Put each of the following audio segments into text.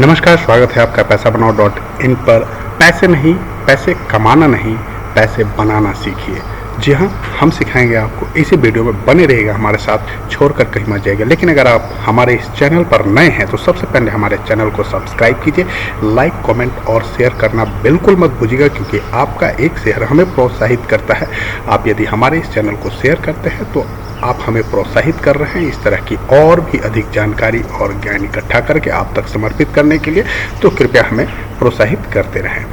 नमस्कार, स्वागत है आपका पैसा बनाओ .in पर। पैसे नहीं, पैसे कमाना नहीं, पैसे बनाना सीखिए। जी हाँ, हम सिखाएंगे आपको। इसी वीडियो में बने रहिएगा हमारे साथ, छोड़कर कहीं मत जाइएगा। लेकिन अगर आप हमारे इस चैनल पर नए हैं तो सबसे पहले हमारे चैनल को सब्सक्राइब कीजिए, लाइक, कमेंट और शेयर करना बिल्कुल मत भूलिएगा, क्योंकि आपका एक शेयर हमें प्रोत्साहित करता है। आप यदि हमारे इस चैनल को शेयर करते हैं तो आप हमें प्रोत्साहित कर रहे हैं इस तरह की और भी अधिक जानकारी और ज्ञान इकट्ठा करके आप तक समर्पित करने के लिए। तो कृपया हमें प्रोत्साहित करते रहें।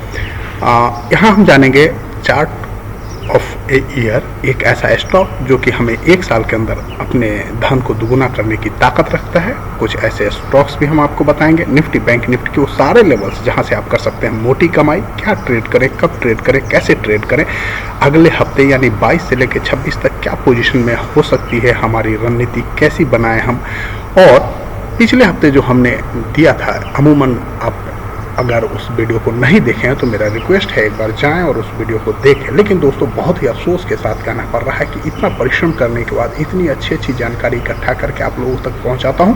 यहाँ हम जानेंगे चार्ट ऑफ ए ईयर, एक ऐसा स्टॉक जो कि हमें एक साल के अंदर अपने धन को दुगुना करने की ताकत रखता है। कुछ ऐसे स्टॉक्स भी हम आपको बताएंगे। निफ्टी, बैंक निफ्टी के वो सारे लेवल्स जहां से आप कर सकते हैं मोटी कमाई। क्या ट्रेड करें, कब ट्रेड करें, कैसे ट्रेड करें, अगले हफ्ते यानी 22 से लेकर 26 तक क्या पोजीशन में हो सकती है, हमारी रणनीति कैसी बनाएं हम। और पिछले हफ्ते जो हमने दिया था, अमूमन आप अगर उस वीडियो को नहीं देखे हैं तो मेरा रिक्वेस्ट है एक बार जाएं और उस वीडियो को देखें। लेकिन दोस्तों, बहुत ही अफसोस के साथ कहना पड़ रहा है कि इतना परिश्रम करने के बाद इतनी अच्छी जानकारी इकट्ठा करके आप लोगों तक पहुंचाता हूं,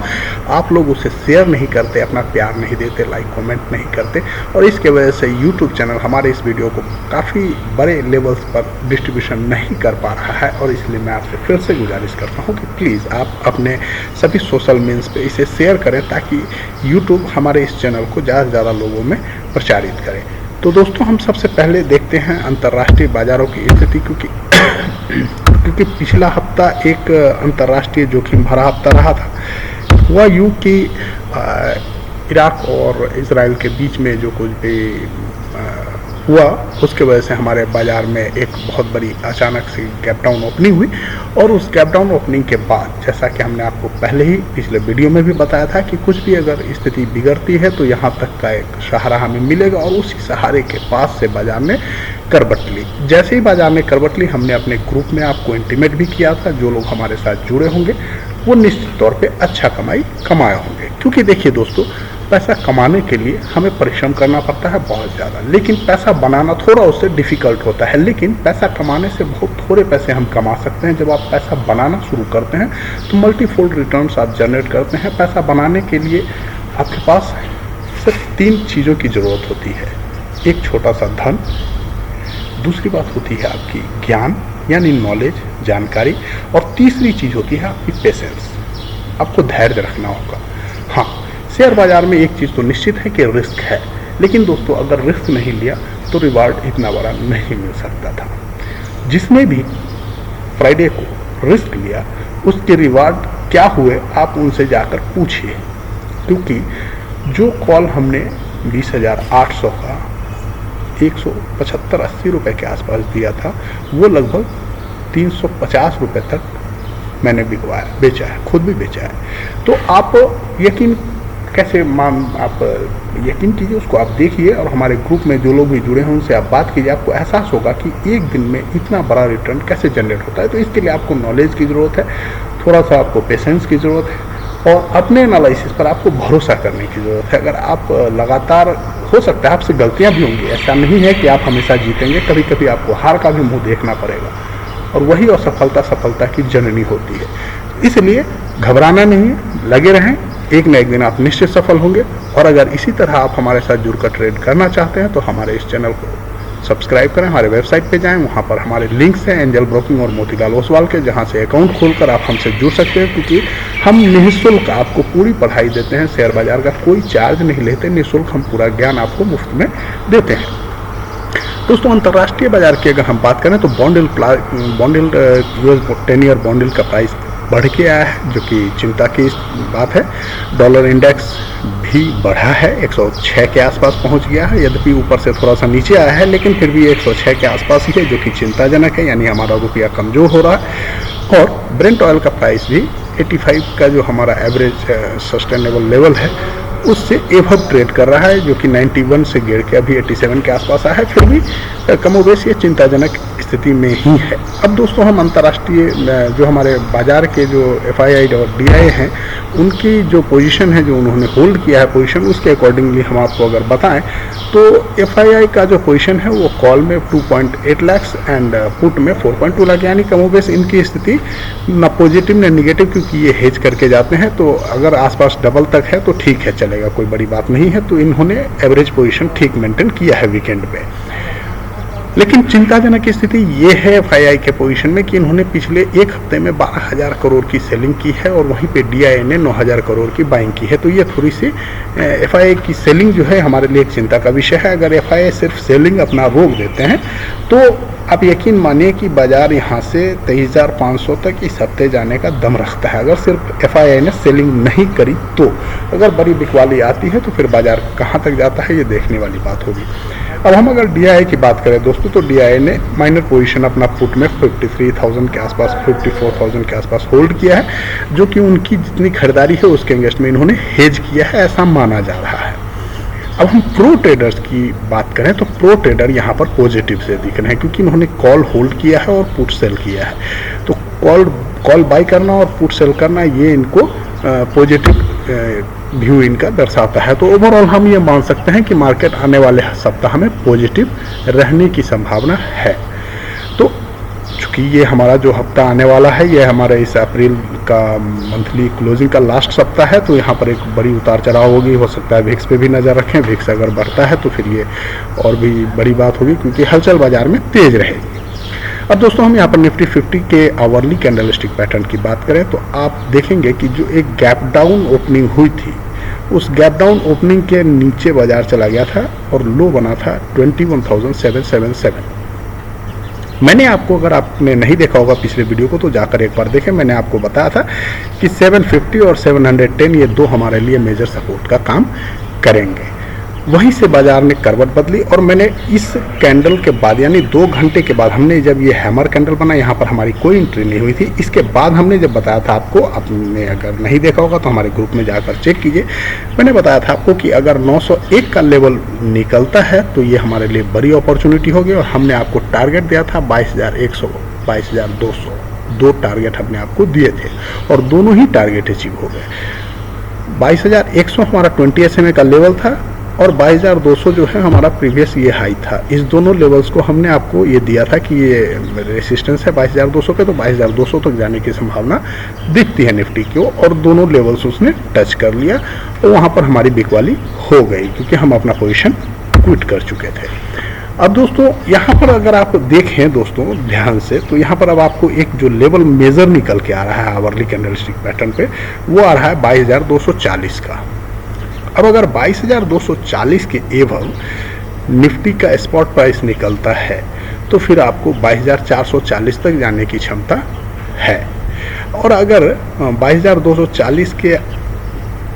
आप लोग उसे शेयर नहीं करते, अपना प्यार नहीं देते, लाइक कमेंट नहीं करते, और इसके वजह से यूट्यूब चैनल हमारे इस वीडियो को काफ़ी बड़े लेवल्स पर डिस्ट्रीब्यूशन नहीं कर पा रहा है। और इसलिए मैं आपसे फिर से गुजारिश करता हूँ कि प्लीज़ आप अपने सभी सोशल मीन्स पर इसे शेयर करें, ताकि यूट्यूब हमारे इस चैनल को ज़्यादा से ज़्यादा लोगों में प्रचारित करें। तो दोस्तों, हम सबसे पहले देखते हैं अंतर्राष्ट्रीय बाजारों की स्थिति, क्योंकि पिछला हफ्ता एक अंतर्राष्ट्रीय जोखिम भरा हफ्ता रहा था। हुआ यूं कि इराक और इजराइल के बीच में जो कुछ भी हुआ, उसके वजह से हमारे बाज़ार में एक बहुत बड़ी अचानक से गैप डाउन ओपनिंग हुई। और उस गैप डाउन ओपनिंग के बाद, जैसा कि हमने आपको पहले ही पिछले वीडियो में भी बताया था कि कुछ भी अगर स्थिति बिगड़ती है तो यहाँ तक का एक सहारा हमें मिलेगा, और उसी सहारे के पास से बाज़ार ने करवट ली। जैसे ही बाज़ार ने करवट ली, हमने अपने ग्रुप में आपको इंटीमेट भी किया था, जो लोग हमारे साथ जुड़े होंगे वो निश्चित तौर पे अच्छा कमाई कमाए होंगे। क्योंकि देखिए दोस्तों, पैसा कमाने के लिए हमें परिश्रम करना पड़ता है बहुत ज़्यादा, लेकिन पैसा बनाना थोड़ा उससे डिफ़िकल्ट होता है। लेकिन पैसा कमाने से बहुत थोड़े पैसे हम कमा सकते हैं। जब आप पैसा बनाना शुरू करते हैं तो मल्टीफोल्ड रिटर्न्स आप जनरेट करते हैं। पैसा बनाने के लिए आपके पास सिर्फ 3 चीज़ों की ज़रूरत होती है। एक छोटा सा धन, दूसरी बात होती है आपकी ज्ञान यानी नॉलेज, जानकारी, और तीसरी चीज़ होती है आपकी पेशेंस। आपको धैर्य रखना होगा। हाँ, शेयर बाजार में एक चीज़ तो निश्चित है कि रिस्क है, लेकिन दोस्तों अगर रिस्क नहीं लिया तो रिवार्ड इतना बड़ा नहीं मिल सकता था। जिसने भी फ्राइडे को रिस्क लिया उसके रिवार्ड क्या हुए आप उनसे जाकर पूछिए, क्योंकि जो कॉल हमने 20,800 का 175-80 रुपये के आसपास दिया था, वो लगभग 350 रुपये तक मैंने बेचा है, खुद भी बेचा है। तो आप यकीन यकीन कीजिए, उसको आप देखिए, और हमारे ग्रुप में जो लोग भी जुड़े हैं उनसे आप बात कीजिए। आपको एहसास होगा कि एक दिन में इतना बड़ा रिटर्न कैसे जनरेट होता है। तो इसके लिए आपको नॉलेज की ज़रूरत है, थोड़ा सा आपको पेशेंस की ज़रूरत है, और अपने एनालिसिस पर आपको भरोसा करने की ज़रूरत है। अगर आप लगातार, हो सकता है आपसे गलतियाँ भी होंगी, ऐसा नहीं है कि आप हमेशा जीतेंगे, कभी कभी आपको हार का भी मुँह देखना पड़ेगा, और वही सफलता की जननी होती है। इसलिए घबराना नहीं है, लगे रहें, एक न एक दिन आप निश्चित सफल होंगे। और अगर इसी तरह आप हमारे साथ जुड़कर ट्रेड करना चाहते हैं तो हमारे इस चैनल को सब्सक्राइब करें, हमारे वेबसाइट पे जाएं, वहाँ पर हमारे लिंक्स हैं एंजल ब्रोकिंग और मोतीलाल ओसवाल के, जहाँ से अकाउंट खोलकर आप हमसे जुड़ सकते हैं। क्योंकि हम निःशुल्क आपको पूरी पढ़ाई देते हैं, शेयर बाजार का कोई चार्ज नहीं लेते, निःशुल्क हम पूरा ज्ञान आपको मुफ्त में देते हैं। दोस्तों, अंतर्राष्ट्रीय बाजार की अगर हम बात करें तो bond yield US 10 year bond yield का प्राइस बढ़ के आया है, जो कि चिंता की बात है। डॉलर इंडेक्स भी बढ़ा है, 106 के आसपास पहुंच गया है। यद्यपि ऊपर से थोड़ा सा नीचे आया है, लेकिन फिर भी 106 के आसपास ही है, जो कि चिंताजनक है, यानी हमारा रुपया कमज़ोर हो रहा है। और ब्रेंट ऑयल का प्राइस भी 85 का जो हमारा एवरेज सस्टेनेबल लेवल है उससे एवब ट्रेड कर रहा है, जो कि 91 से गिर के अभी 87 के आसपास आया है। फिर भी कमोबेश ये चिंताजनक स्थिति में ही है। अब दोस्तों हम अंतर्राष्ट्रीय जो हमारे बाजार के जो FII और DI हैं उनकी जो पोजीशन है, जो उन्होंने होल्ड किया है पोजीशन, उसके अकॉर्डिंगली हम आपको अगर बताएं तो FII का जो पोजीशन है वो कॉल में 2.8 लाख एंड पुट में 4.2 लाख, यानी कमोबेश इनकी स्थिति ना पॉजिटिव ना निगेटिव, क्योंकि ये हेज करके जाते हैं। तो अगर आसपास डबल तक है तो ठीक है, चलेगा, कोई बड़ी बात नहीं है। तो इन्होंने एवरेज पोजीशन ठीक मेंटेन किया है वीकेंड पे। लेकिन चिंताजनक स्थिति ये है FII के पोजीशन में कि इन्होंने पिछले एक हफ्ते में 12,000 करोड़ की सेलिंग की है और वहीं पे DI ने 9,000 करोड़ की बाइंग की है। तो ये थोड़ी सी FII की सेलिंग जो है हमारे लिए एक चिंता का विषय है। अगर FII सिर्फ सेलिंग अपना रोक देते हैं तो आप यकीन मानिए कि बाजार यहाँ से 23,500 तक इस हफ्ते जाने का दम रखता है, अगर सिर्फ FII ने सेलिंग नहीं करी तो। अगर बड़ी बिकवाली आती है तो फिर बाजार कहाँ तक जाता है, ये देखने वाली बात होगी। अब हम अगर DI की बात करें दोस्तों, तो DI ने माइनर पोजीशन अपना पुट में 53,000 के आसपास, 54,000 के आसपास होल्ड किया है, जो कि उनकी जितनी खरीदारी है उसके अगेंस्ट में इन्होंने हेज किया है, ऐसा माना जा रहा है। अब हम प्रो ट्रेडर्स की बात करें तो प्रो ट्रेडर यहाँ पर पॉजिटिव से दिख रहे हैं, क्योंकि इन्होंने कॉल होल्ड किया है और पुट सेल किया है। तो कॉल बाई करना और पुट सेल करना, ये इनको पॉजिटिव व्यू इनका दर्शाता है। तो ओवरऑल हम ये मान सकते हैं कि मार्केट आने वाले सप्ताह में पॉजिटिव रहने की संभावना है। तो चूँकि ये हमारा जो हफ्ता आने वाला है, ये हमारे इस अप्रैल का मंथली क्लोजिंग का लास्ट सप्ताह है, तो यहाँ पर एक बड़ी उतार चढ़ाव होगी। हो सकता है विक्स पे भी नज़र रखें, विक्स अगर बढ़ता है तो फिर ये और भी बड़ी बात होगी, क्योंकि हलचल बाजार में तेज रहेगी। अब दोस्तों हम यहाँ पर निफ्टी 50 के आवरली कैंडलस्टिक पैटर्न की बात करें तो आप देखेंगे कि जो एक गैप डाउन ओपनिंग हुई थी, उस गैप डाउन ओपनिंग के नीचे बाजार चला गया था और लो बना था 21,777। मैंने आपको, अगर आपने नहीं देखा होगा पिछले वीडियो को तो जाकर एक बार देखें। मैंने आपको बताया था कि 750 और 710 ये दो हमारे लिए मेजर सपोर्ट का काम करेंगे। वहीं से बाजार ने करवट बदली और मैंने इस कैंडल के बाद, यानी 2 घंटे के बाद, हमने जब ये हैमर कैंडल बना, यहाँ पर हमारी कोई एंट्री नहीं हुई थी। इसके बाद हमने जब बताया था आपको, आपने अगर नहीं देखा होगा तो हमारे ग्रुप में जाकर चेक कीजिए, मैंने बताया था आपको कि अगर 901 का लेवल निकलता है तो ये हमारे लिए बड़ी अपॉर्चुनिटी होगी। और हमने आपको टारगेट दिया था 22,100, 22,200, 2 टारगेट हमने आपको दिए थे और दोनों ही टारगेट अचीव हो गए। 22,100 हमारा 20 SMA का लेवल था और 22,200 जो है हमारा प्रीवियस ये हाई था। इस दोनों लेवल्स को हमने आपको ये दिया था कि ये रेसिस्टेंस है 22,200 पे, तो 22,200 तक जाने की संभावना दिखती है निफ्टी की, और दोनों लेवल्स उसने टच कर लिया और वहाँ पर हमारी बिकवाली हो गई, क्योंकि हम अपना पोजीशन क्विट कर चुके थे। अब दोस्तों यहाँ पर अगर आप देखें दोस्तों ध्यान से, तो यहाँ पर अब आपको एक जो लेवल मेजर निकल के आ रहा है आवरली कैंडलस्टिक पैटर्न पे, वो आ रहा है 22,240 का। अब अगर 22,240 के एवं निफ्टी का स्पॉट प्राइस निकलता है तो फिर आपको 22,440 तक जाने की क्षमता है। और अगर 22,240 के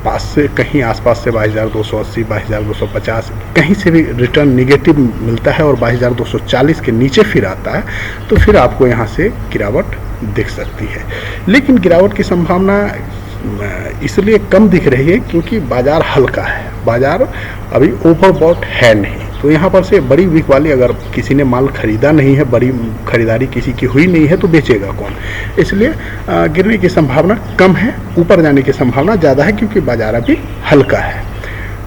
पास से कहीं आसपास से 22,280, 22,250 कहीं से भी रिटर्न निगेटिव मिलता है और 22,240 के नीचे फिर आता है तो फिर आपको यहाँ से गिरावट दिख सकती है। लेकिन गिरावट की संभावना इसलिए कम दिख रही है क्योंकि बाजार हल्का है, बाजार अभी ओवरबॉट है नहीं। तो यहाँ पर से बड़ी वीक वाली, अगर किसी ने माल खरीदा नहीं है, बड़ी खरीदारी किसी की हुई नहीं है तो बेचेगा कौन, इसलिए गिरने की संभावना कम है, ऊपर जाने की संभावना ज़्यादा है क्योंकि बाजार अभी हल्का है।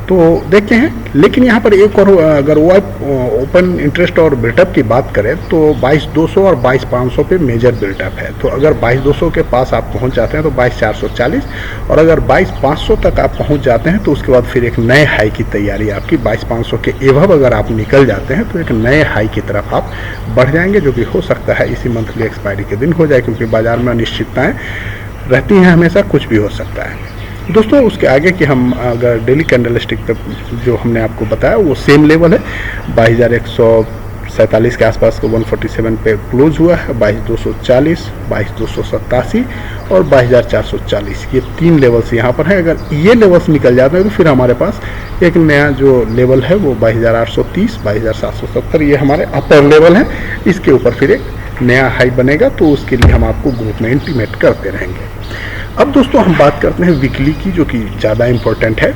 तो देखते हैं। लेकिन यहाँ पर एक और, अगर वो ओपन इंटरेस्ट और बिल्टअप की बात करें तो 22,200 और 22,500 पे मेजर बिल्टअप है। तो अगर 22,200 के पास आप पहुँच जाते हैं तो 22,440, और अगर 22,500 तक आप पहुँच जाते हैं तो उसके बाद फिर एक नए हाई की तैयारी आपकी। 22,500 के एवब अगर आप निकल जाते हैं तो एक नए हाई की तरफ आप बढ़ जाएंगे, जो कि हो सकता है इसी मंथली एक्सपायरी के दिन हो जाए, क्योंकि बाजार में अनिश्चितताएँ रहती हैं, हमेशा कुछ भी हो सकता है। दोस्तों उसके आगे कि हम अगर डेली कैंडलस्टिक पे जो हमने आपको बताया वो सेम लेवल है, 22,147 के आसपास को 147 पे क्लोज हुआ है, 22,240, 22,287 और 22,440, ये 3 लेवल्स यहाँ पर हैं। अगर ये लेवल्स निकल जाते हैं तो फिर हमारे पास एक नया जो लेवल है वो 22,830, 22,770, ये हमारे अपर लेवल है। इसके ऊपर फिर एक नया हाई बनेगा, तो उसके लिए हम आपको ग्रुप में इंटीमेट करते रहेंगे। अब दोस्तों हम बात करते हैं वीकली की, जो कि ज़्यादा इम्पोर्टेंट है।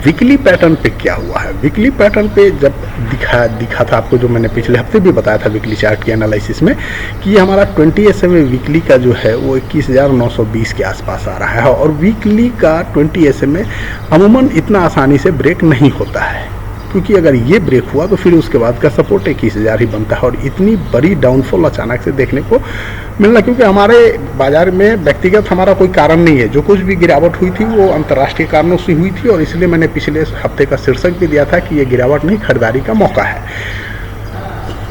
वीकली पैटर्न पे क्या हुआ है। वीकली पैटर्न पे जब दिखा था आपको, जो मैंने पिछले हफ्ते भी बताया था वीकली चार्ट के एनालिसिस में, कि ये हमारा 20 SMA वीकली का जो है वो 21,920 के आसपास आ रहा है। और वीकली का 20 SMA अमूमन इतना आसानी से ब्रेक नहीं होता है, क्योंकि अगर ये ब्रेक हुआ तो फिर उसके बाद का सपोर्ट 21,000 ही बनता है। और इतनी बड़ी डाउनफॉल अचानक से देखने को मिलना, क्योंकि हमारे बाजार में व्यक्तिगत हमारा कोई कारण नहीं है, जो कुछ भी गिरावट हुई थी वो अंतर्राष्ट्रीय कारणों से हुई थी। और इसलिए मैंने पिछले हफ्ते का शीर्षक भी दिया था कि ये गिरावट नहीं, खरीदारी का मौका है।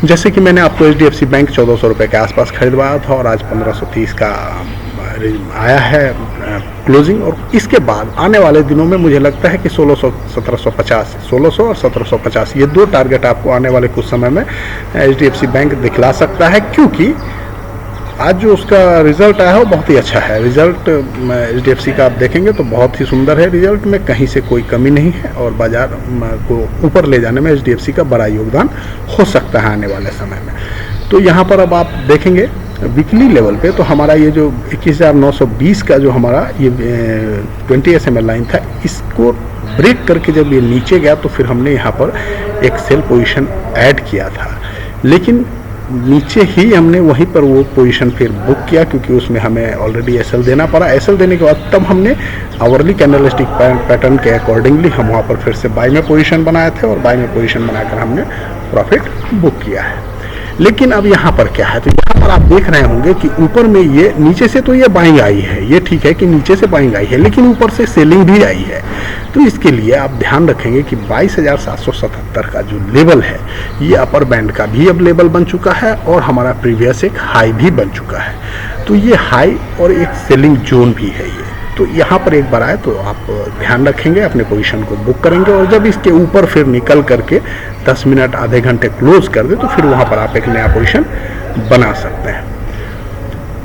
जैसे कि मैंने आपको HDFC बैंक 1400 रुपये के आसपास खरीदवाया था और आज 1530 का आया है क्लोजिंग। और इसके बाद आने वाले दिनों में मुझे लगता है कि 1600 और 1750 ये दो टारगेट आपको आने वाले कुछ समय में HDFC बैंक दिखला सकता है, क्योंकि आज जो उसका रिजल्ट आया है वो बहुत ही अच्छा है। रिजल्ट HDFC का आप देखेंगे तो बहुत ही सुंदर है, रिजल्ट में कहीं से कोई कमी नहीं है और बाजार को ऊपर ले जाने में HDFC का बड़ा योगदान हो सकता है आने वाले समय में। तो यहाँ पर अब आप देखेंगे वीकली लेवल पे तो हमारा ये जो 21,920 का जो हमारा ये 20 SMA लाइन था, इसको ब्रेक करके जब ये नीचे गया तो फिर हमने यहाँ पर एक सेल पोजीशन ऐड किया था। लेकिन नीचे ही हमने वहीं पर वो पोजीशन फिर बुक किया, क्योंकि उसमें हमें ऑलरेडी SL देना पड़ा। SL देने के बाद तब हमने आवरली कैंडलस्टिक पैटर्न के अकॉर्डिंगली हम वहाँ पर फिर से बाई में पोजीशन बनाए थे और बाई में पोजीशन बनाकर हमने प्रॉफिट बुक किया है। लेकिन अब यहाँ पर क्या है, तो यहाँ पर आप देख रहे होंगे कि ऊपर में ये नीचे से तो ये बाइंग आई है, ये ठीक है कि नीचे से बाइंग आई है, लेकिन ऊपर से सेलिंग भी आई है। तो इसके लिए आप ध्यान रखेंगे कि 22,777 का जो लेवल है ये अपर बैंड का भी अब लेवल बन चुका है और हमारा प्रीवियस एक हाई भी बन चुका है। तो ये हाई और एक सेलिंग जोन भी है ये। तो यहाँ पर एक बार आए तो आप ध्यान रखेंगे, अपने पोजीशन को बुक करेंगे और जब इसके ऊपर फिर निकल करके 10 मिनट आधे घंटे क्लोज कर दे तो फिर वहाँ पर आप एक नया पोजीशन बना सकते हैं।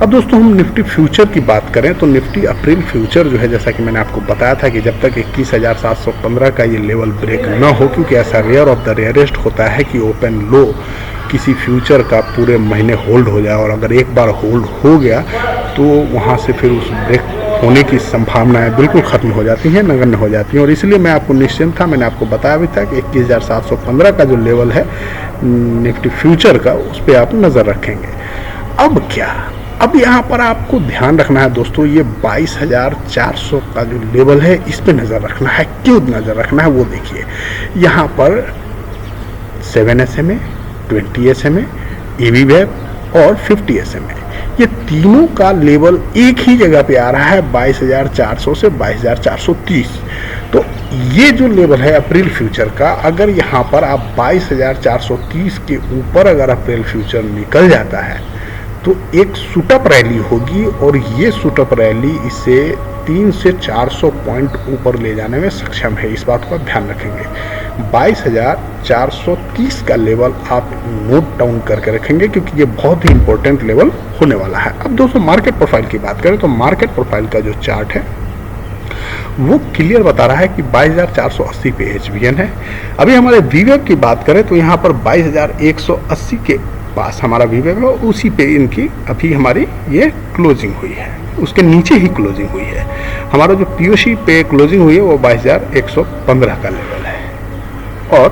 अब दोस्तों हम निफ्टी फ्यूचर की बात करें तो निफ्टी अप्रैल फ्यूचर जो है, जैसा कि मैंने आपको बताया था कि जब तक 21,715 का ये लेवल ब्रेक न हो, क्योंकि ऐसा रेयर ऑफ द रेयरेस्ट होता है कि ओपन लो किसी फ्यूचर का पूरे महीने होल्ड हो जाए, और अगर एक बार होल्ड हो गया तो वहाँ से फिर उस ब्रेक होने की संभावनाएं बिल्कुल ख़त्म हो जाती हैं, नगण्य हो जाती हैं। और इसलिए मैं आपको निश्चिंत था, मैंने आपको बताया भी था कि 21,715 का जो लेवल है निफ्टी फ्यूचर का, उस पर आप नज़र रखेंगे। अब क्या, अब यहाँ पर आपको ध्यान रखना है दोस्तों, ये 22,400 का जो लेवल है इस पर नज़र रखना है। क्यों नज़र रखना है वो देखिए, यहाँ पर 7 SMA, 20 SMA, EV वेब और 50 SMA, ये तीनों का लेवल एक ही जगह पे आ रहा है 22,400 से 22,430। तो ये जो लेवल है अप्रैल फ्यूचर का, अगर यहाँ पर आप 22,430 के ऊपर अगर अप्रैल फ्यूचर निकल जाता है तो एक शूटअप रैली होगी और ये शूटअप रैली इसे 300 से 400 पॉइंट ऊपर ले जाने में सक्षम है। इस बात को आप ध्यान रखेंगे। 22,430 का लेवल आप नोट डाउन करके रखेंगे, क्योंकि ये बहुत ही इंपॉर्टेंट लेवल होने वाला है। अब दोस्तों मार्केट प्रोफाइल की बात करें तो मार्केट प्रोफाइल का जो चार्ट है वो क्लियर बता रहा है कि 22,480 पे HVN है। अभी हमारे वीवेब की बात करें तो यहाँ पर 22,180 के पास हमारा वीवेब है, उसी पे इनकी अभी हमारी ये क्लोजिंग हुई है, उसके नीचे ही क्लोजिंग हुई है। हमारा जो POC पे क्लोजिंग हुई है वो 22,115 का लेवल है और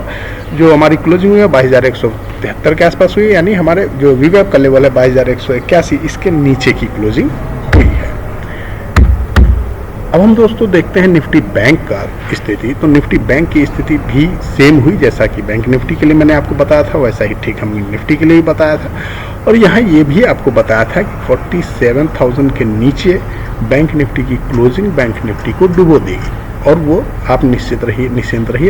जो हमारी क्लोजिंग हुई है 22,173 के आसपास हुई है, यानी हमारे जो वीवेब का लेवल है 22,181, इसके नीचे की क्लोजिंग हुई है। अब हम दोस्तों देखते हैं निफ्टी बैंक का स्थिति। तो निफ्टी बैंक की स्थिति भी सेम हुई, जैसा कि बैंक निफ्टी के लिए मैंने आपको बताया था वैसा ही ठीक हमने निफ्टी के लिए भी बताया था। और यहाँ ये भी आपको बताया था कि 47,000 के नीचे बैंक निफ्टी की क्लोजिंग बैंक निफ्टी को डुबो देगी, और वो आप निश्चिंत रहिए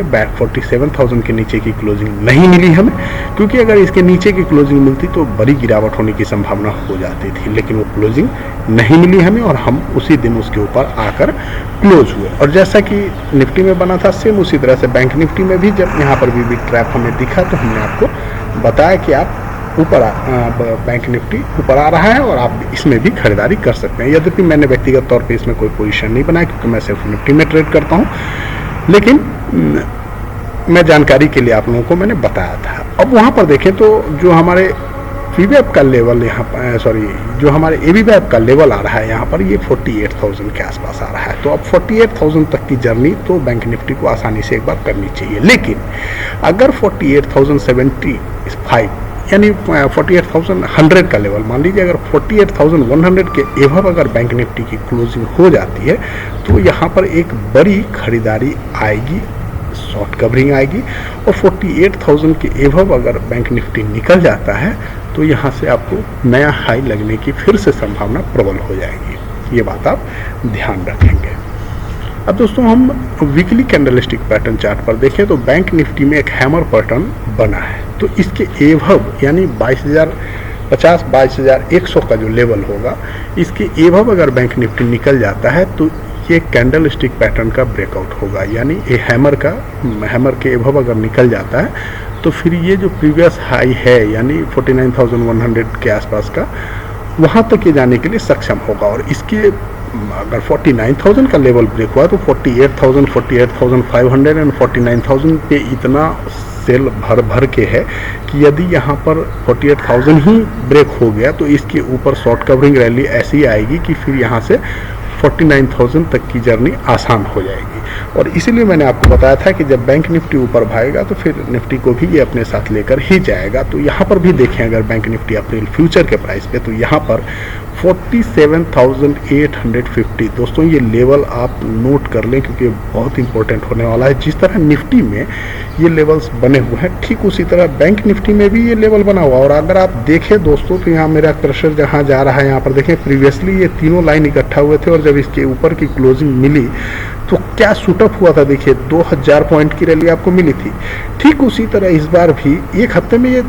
47,000 के नीचे की क्लोजिंग नहीं मिली हमें, क्योंकि अगर इसके नीचे की क्लोजिंग मिलती तो बड़ी गिरावट होने की संभावना हो जाती थी, लेकिन वो क्लोजिंग नहीं मिली हमें और हम उसी दिन उसके ऊपर आकर क्लोज हुए। और जैसा कि निफ्टी में बना था सेम उसी तरह से बैंक निफ्टी में भी जब यहाँ पर भी ट्रैप हमें दिखा तो हमने आपको बताया कि आप ऊपर बैंक निफ्टी ऊपर आ रहा है और आप इसमें भी खरीदारी कर सकते हैं। यद्यपि मैंने व्यक्तिगत तौर पे इसमें कोई पोजीशन नहीं बनाया, क्योंकि मैं सिर्फ निफ्टी में ट्रेड करता हूं, लेकिन मैं जानकारी के लिए आप लोगों को मैंने बताया था। अब वहां पर देखें तो जो हमारे वीवैप का लेवल यहाँ पर जो हमारे एवीवैप का लेवल आ रहा है यहाँ पर, ये 48,000 के आसपास आ रहा है। तो अब 48,000 तक की जर्नी तो बैंक निफ्टी को आसानी से एक बार करनी चाहिए। लेकिन अगर 48,075 यानी 48,100 का लेवल मान लीजिए, अगर 48,100 के एवब अगर बैंक निफ्टी की क्लोजिंग हो जाती है तो यहाँ पर एक बड़ी खरीदारी आएगी, शॉर्ट कवरिंग आएगी। और 48,000 के एवब अगर बैंक निफ्टी निकल जाता है तो यहाँ से आपको नया हाई लगने की फिर से संभावना प्रबल हो जाएगी। ये बात आप ध्यान रखेंगे। अब दोस्तों हम वीकली कैंडलस्टिक पैटर्न चार्ट पर देखें तो बैंक निफ्टी में एक हैमर पैटर्न बना है। तो इसके एवब यानी 22,100 का जो लेवल होगा, इसके एवब अगर बैंक निफ्टी निकल जाता है तो ये कैंडलस्टिक पैटर्न का ब्रेकआउट होगा। यानी ये हैमर के एवब अगर निकल जाता है तो फिर ये जो प्रीवियस हाई है यानी 49,100 के आसपास का, वहाँ तक ये जाने के लिए सक्षम होगा। और इसके अगर 49,000 का लेवल ब्रेक हुआ तो 48,000, 48,500 एंड 49,000 पे इतना सेल भर के है कि यदि यहाँ पर 48,000 ही ब्रेक हो गया तो इसके ऊपर शॉर्ट कवरिंग रैली ऐसी आएगी कि फिर यहाँ से 49,000 तक की जर्नी आसान हो जाएगी। और इसीलिए मैंने आपको बताया था कि जब बैंक निफ्टी ऊपर भागेगा तो फिर निफ्टी को भी ये अपने साथ लेकर ही जाएगा। तो यहाँ पर भी देखें, अगर बैंक निफ्टी अप्रैल फ्यूचर के प्राइस पे, तो यहाँ पर 47,850 दोस्तों ये लेवल आप नोट कर लें क्योंकि बहुत इंपॉर्टेंट होने वाला है। जिस तरह निफ्टी में ये लेवल्स बने हुए हैं ठीक उसी तरह बैंक निफ्टी में भी ये लेवल बना हुआ। और अगर आप देखें दोस्तों तो यहाँ मेरा क्रशर जहाँ जा रहा है, यहाँ पर देखें प्रीवियसली ये तीनों लाइन इकट्ठा हुए थे और जब इसके ऊपर की क्लोजिंग मिली तो क्या शूटअप हुआ था। देखिए 2,000 पॉइंट की रैली आपको मिली थी। ठीक उसी तरह इस बार भी एक हफ्ते में ये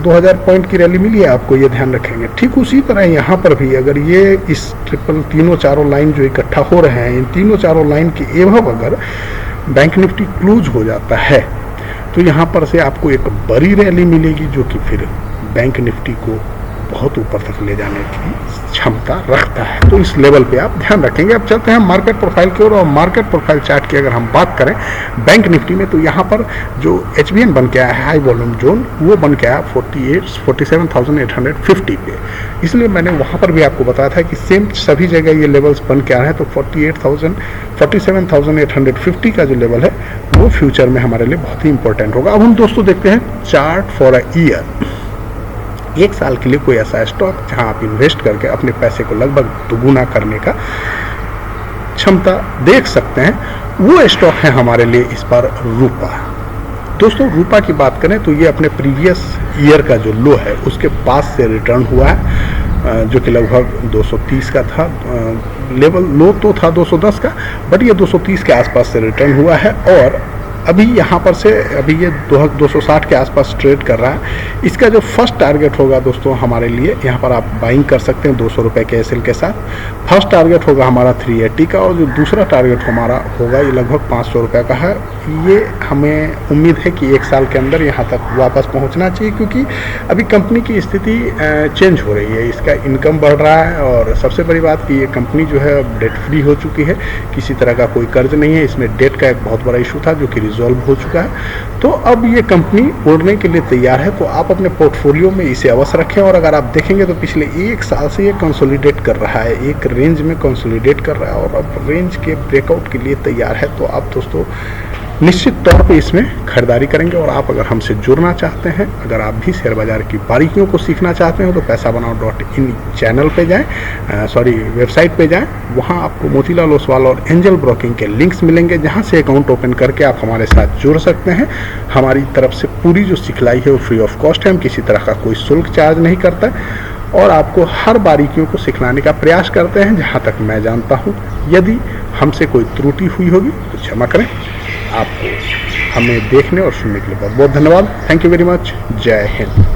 2,000 पॉइंट की रैली मिली है, आपको ये ध्यान रखेंगे। ठीक उसी तरह यहाँ पर भी अगर ये इस तीनों चारों लाइन जो इकट्ठा हो रहे हैं, इन तीनों चारों लाइन के एवब अगर बैंक निफ्टी क्लोज हो जाता है तो यहाँ पर से आपको एक बड़ी रैली मिलेगी जो कि फिर बैंक निफ्टी को बहुत ऊपर तक ले जाने की क्षमता रखता है। तो इस लेवल पे आप ध्यान रखेंगे। अब चलते हैं मार्केट प्रोफाइल की ओर। और मार्केट प्रोफाइल चार्ट की अगर हम बात करें बैंक निफ्टी में तो यहाँ पर जो HBN बन के आया है हाई वॉल्यूम जोन, वो बन के आया 47,850 पे। इसलिए मैंने वहाँ पर भी आपको बताया था कि सेम सभी जगह ये लेवल्स बन के आ रहे हैं। तो 47,850 का जो लेवल है वो फ्यूचर में हमारे लिए बहुत ही इंपॉर्टेंट होगा। अब हम दोस्तों देखते हैं चार्ट फॉर अ ईयर। एक साल के लिए कोई ऐसा स्टॉक जहां आप इन्वेस्ट करके अपने पैसे को लगभग दोगुना करने का क्षमता देख सकते हैं, वो स्टॉक है हमारे लिए इस बार रूपा। दोस्तों रूपा की बात करें तो ये अपने प्रीवियस ईयर का जो लो है उसके पास से रिटर्न हुआ है, जो कि लगभग 230 का था। लेवल लो तो था 210 का, बट ये 230 के आसपास से रिटर्न हुआ है। और अभी यहाँ पर से अभी ये 260 के आसपास ट्रेड कर रहा है। इसका जो फर्स्ट टारगेट होगा दोस्तों हमारे लिए, यहाँ पर आप बाइंग कर सकते हैं 200 रुपये के एसएल के साथ। फर्स्ट टारगेट होगा हमारा 380 का और जो दूसरा टारगेट हमारा होगा ये लगभग 500 रुपये का है। ये हमें उम्मीद है कि एक साल के अंदर यहाँ तक वापस पहुँचना चाहिए क्योंकि अभी कंपनी की स्थिति चेंज हो रही है, इसका इनकम बढ़ रहा है और सबसे बड़ी बात कि ये कंपनी जो है डेट फ्री हो चुकी है, किसी तरह का कोई कर्ज नहीं है। इसमें डेट का एक बहुत बड़ा इशू था जो कि रिजॉल्व हो चुका है। तो अब ये कंपनी उड़ने के लिए तैयार है। तो आप अपने पोर्टफोलियो में इसे अवश्य रखें। और अगर आप देखेंगे तो पिछले एक साल से ये कंसोलिडेट कर रहा है, एक रेंज में कंसोलिडेट कर रहा है और अब रेंज के ब्रेकआउट के लिए तैयार है। तो आप दोस्तों निश्चित तौर पे इसमें खरीदारी करेंगे। और आप अगर हमसे जुड़ना चाहते हैं, अगर आप भी शेयर बाजार की बारीकियों को सीखना चाहते हैं तो पैसाबनाओ.in चैनल पे जाएं, वेबसाइट पे जाएं। वहाँ आपको मोतीलाल ओसवाल और एंजल ब्रोकिंग के लिंक्स मिलेंगे जहाँ से अकाउंट ओपन करके आप हमारे साथ जुड़ सकते हैं। हमारी तरफ से पूरी जो सिखलाई है वो फ्री ऑफ कॉस्ट है, हम किसी तरह का कोई शुल्क चार्ज नहीं करता और आपको हर बारीकियों को सिखलाने का प्रयास करते हैं जहाँ तक मैं जानता हूँ। यदि हमसे कोई त्रुटि हुई होगी तो क्षमा करें। आपको हमें देखने और सुनने के लिए बहुत बहुत धन्यवाद। Thank you very much. जय हिंद।